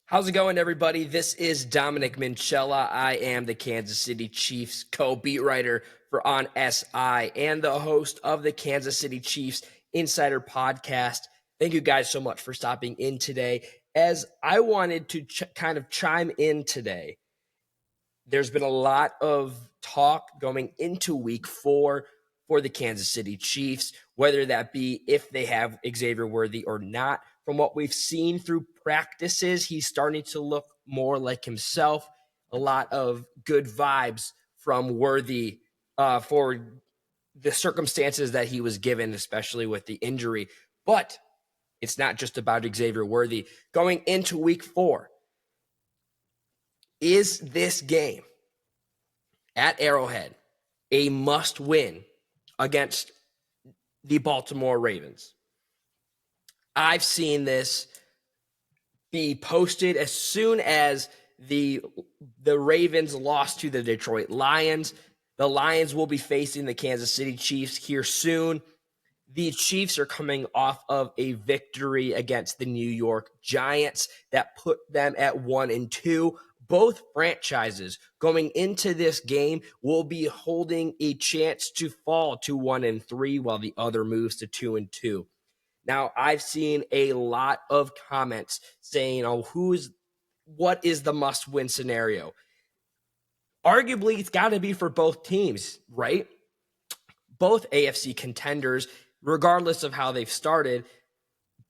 How's it going, everybody? This is Dominic Minchella. I am the Kansas City Chiefs co-beat writer for On SI and the host of the Kansas City Chiefs Insider Podcast. Thank you guys so much for stopping in today. As I wanted to kind of chime in today, there's been a lot of talk going into week 4 for the Kansas City Chiefs, whether that be if they have Xavier Worthy or not. From what we've seen through practices, he's starting to look more like himself. A lot of good vibes from Worthy for the circumstances that he was given, especially with the injury. But it's not just about Xavier Worthy. Going into week 4, is this game at Arrowhead a must-win against the Baltimore Ravens? I've seen this be posted as soon as the Ravens lost to the Detroit Lions. The Lions will be facing the Kansas City Chiefs here soon. The Chiefs are coming off of a victory against the New York Giants that put them at 1-2. Both franchises going into this game will be holding a chance to fall to 1-3 while the other moves to 2-2. Now, I've seen a lot of comments saying, what is the must-win scenario? Arguably, it's got to be for both teams, right? Both AFC contenders, regardless of how they've started.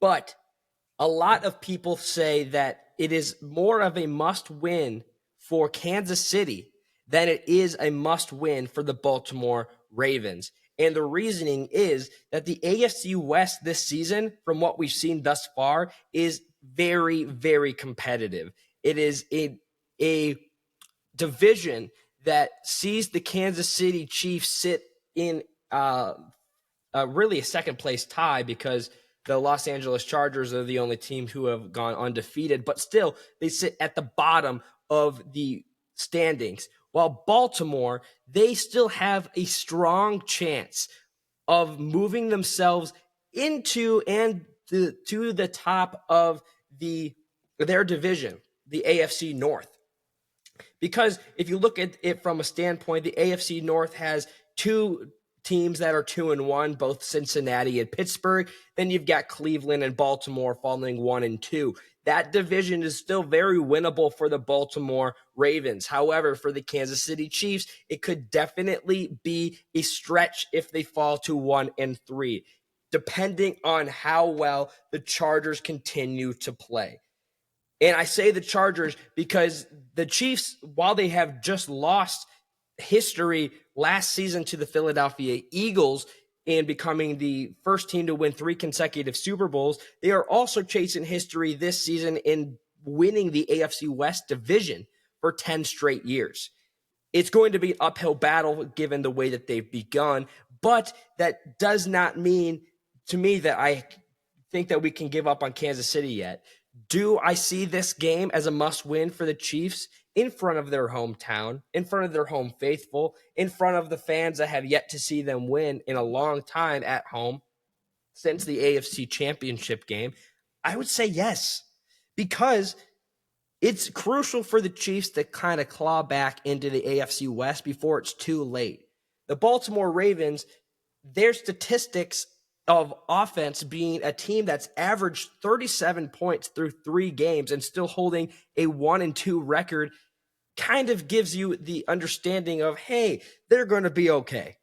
But a lot of people say that it is more of a must-win for Kansas City than it is a must-win for the Baltimore Ravens. And the reasoning is that the AFC West this season, from what we've seen thus far, is very, very competitive. It is a division that sees the Kansas City Chiefs sit in really a second-place tie because the Los Angeles Chargers are the only team who have gone undefeated. But still, they sit at the bottom of the standings. While Baltimore, they still have a strong chance of moving themselves into and to the top of their division, the AFC North. Because if you look at it from a standpoint, the AFC North has two teams that are 2-1, both Cincinnati and Pittsburgh. Then you've got Cleveland and Baltimore falling 1-2. That division is still very winnable for the Baltimore Ravens. However, for the Kansas City Chiefs, it could definitely be a stretch if they fall to 1-3, depending on how well the Chargers continue to play. And I say the Chargers because the Chiefs, while they have just lost history last season to the Philadelphia Eagles in becoming the first team to win 3 consecutive Super Bowls, they are also chasing history this season in winning the AFC West division for 10 straight years. It's going to be an uphill battle given the way that they've begun, but that does not mean to me that I think that we can give up on Kansas City yet. Do I see this game as a must-win for the Chiefs in front of their hometown, in front of their home faithful, in front of the fans that have yet to see them win in a long time at home since the AFC Championship game? I would say yes, because it's crucial for the Chiefs to kind of claw back into the AFC West before it's too late. The Baltimore Ravens, their statistics of offense being a team that's averaged 37 points through 3 games and still holding a 1-2 record kind of gives you the understanding of, hey, they're going to be okay.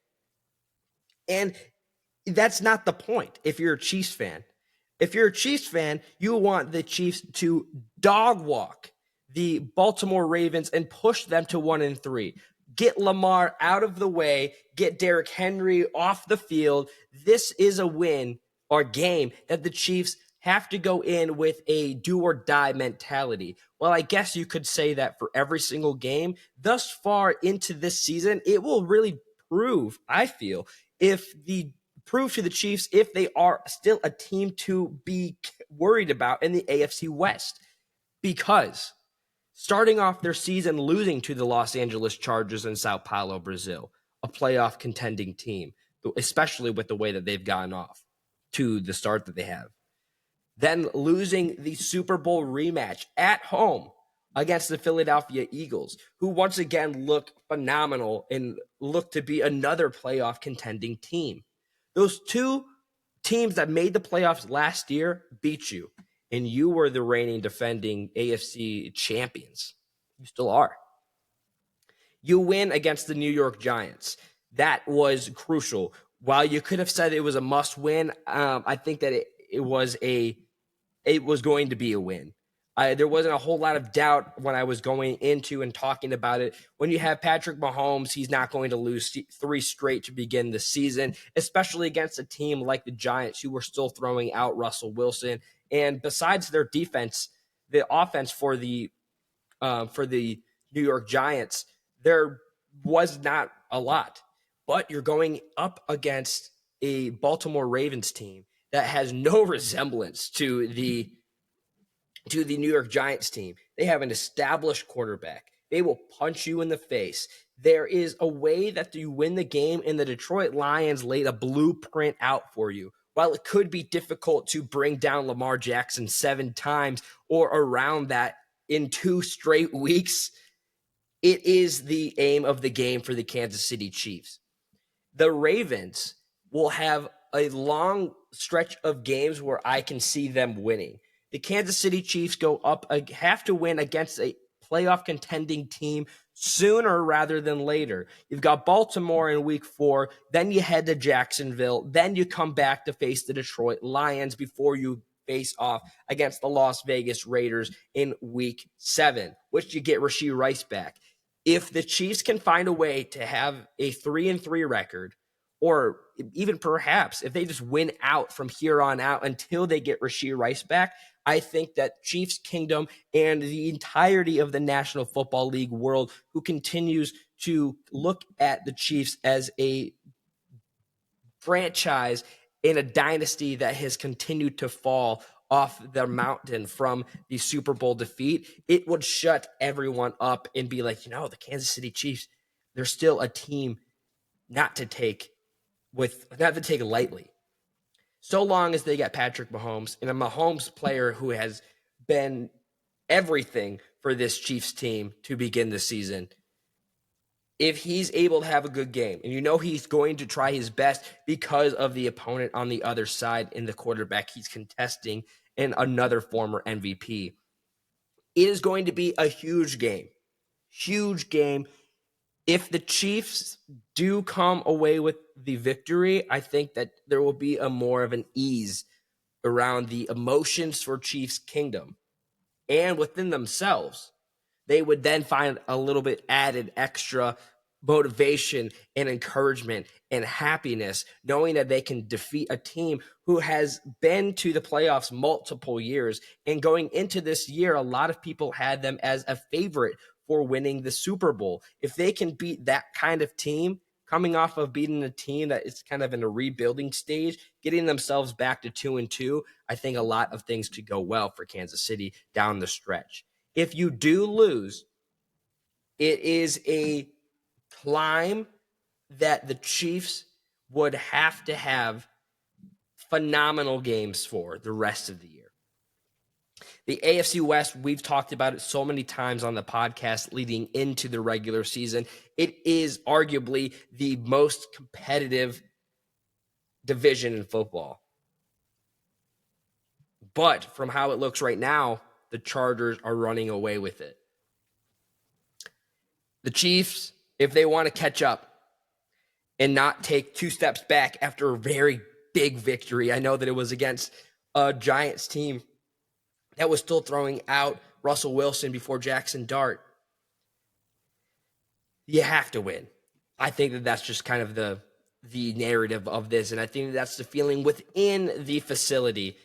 And that's not the point if you're a Chiefs fan. If you're a Chiefs fan, you want the Chiefs to dog walk the Baltimore Ravens and push them to 1-3. Get Lamar out of the way, get Derrick Henry off the field. This is a win or game that the Chiefs have to go in with a do-or-die mentality. Well, I guess you could say that for every single game. Thus far into this season, it will really prove, I feel, prove to the Chiefs if they are still a team to be worried about in the AFC West. Because starting off their season losing to the Los Angeles Chargers in Sao Paulo, Brazil, a playoff contending team, especially with the way that they've gotten off to the start that they have. then losing the Super Bowl rematch at home against the Philadelphia Eagles, who once again look phenomenal and look to be another playoff contending team. Those two teams that made the playoffs last year beat you, and you were the reigning defending AFC champions. You still are. You win against the New York Giants. That was crucial. While you could have said it was a must win, I think that it was going to be a win. There wasn't a whole lot of doubt when I was going into and talking about it. When you have Patrick Mahomes, he's not going to lose 3 straight to begin the season, especially against a team like the Giants, who were still throwing out Russell Wilson. And besides their defense, the offense for the New York Giants, there was not a lot. But you're going up against a Baltimore Ravens team that has no resemblance to the New York Giants team. They have an established quarterback. They will punch you in the face. There is a way that you win the game, and the Detroit Lions laid a blueprint out for you. While it could be difficult to bring down Lamar Jackson 7 times or around that in 2 straight weeks, it is the aim of the game for the Kansas City Chiefs. The Ravens will have a long stretch of games where I can see them winning. The Kansas City Chiefs have to win against a playoff contending team sooner rather than later. You've got Baltimore in week 4, then you head to Jacksonville, then you come back to face the Detroit Lions before you face off against the Las Vegas Raiders in week 7, which you get Rashee Rice back. If the Chiefs can find a way to have a 3-3 record, or even perhaps if they just win out from here on out until they get Rashee Rice back, I think that Chiefs Kingdom and the entirety of the National Football League world, who continues to look at the Chiefs as a franchise in a dynasty that has continued to fall off the mountain from the Super Bowl defeat, it would shut everyone up and be like, the Kansas City Chiefs, they're still a team not to take lightly. So long as they get Patrick Mahomes, and a Mahomes player who has been everything for this Chiefs team to begin the season, if he's able to have a good game, and he's going to try his best because of the opponent on the other side in the quarterback he's contesting and another former MVP, it is going to be a huge game. Huge game. If the Chiefs do come away with the victory, I think that there will be a more of an ease around the emotions for Chiefs Kingdom and within themselves. They would then find a little bit added extra motivation and encouragement and happiness, knowing that they can defeat a team who has been to the playoffs multiple years. And going into this year, a lot of people had them as a favorite for winning the Super Bowl. If they can beat that kind of team, coming off of beating a team that is kind of in a rebuilding stage, getting themselves back to 2-2, I think a lot of things could go well for Kansas City down the stretch. If you do lose, it is a climb that the Chiefs would have to have phenomenal games for the rest of the year. The AFC West, we've talked about it so many times on the podcast leading into the regular season. It is arguably the most competitive division in football. But from how it looks right now, the Chargers are running away with it. The Chiefs, if they want to catch up and not take 2 steps back after a very big victory, I know that it was against a Giants team that was still throwing out Russell Wilson before Jackson Dart. You have to win. I think that that's just kind of the narrative of this, and I think that's the feeling within the facility.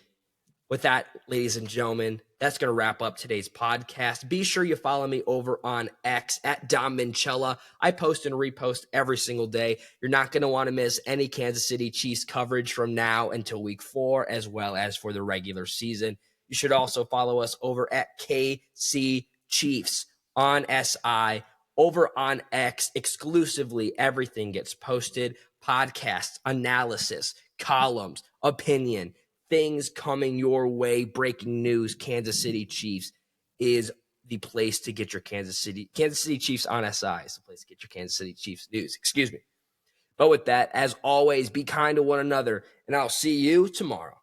With that, ladies and gentlemen, that's going to wrap up today's podcast. Be sure you follow me over on X at Dom Minchella. I post and repost every single day. You're not going to want to miss any Kansas City Chiefs coverage from now until week 4, as well as for the regular season. You should also follow us over at KC Chiefs on SI. Over on X, exclusively, everything gets posted. Podcasts, analysis, columns, opinion, things coming your way, breaking news, Kansas City Chiefs is the place to get your Kansas City Chiefs on SI is the place to get your Kansas City Chiefs news. Excuse me. But with that, as always, be kind to one another, and I'll see you tomorrow.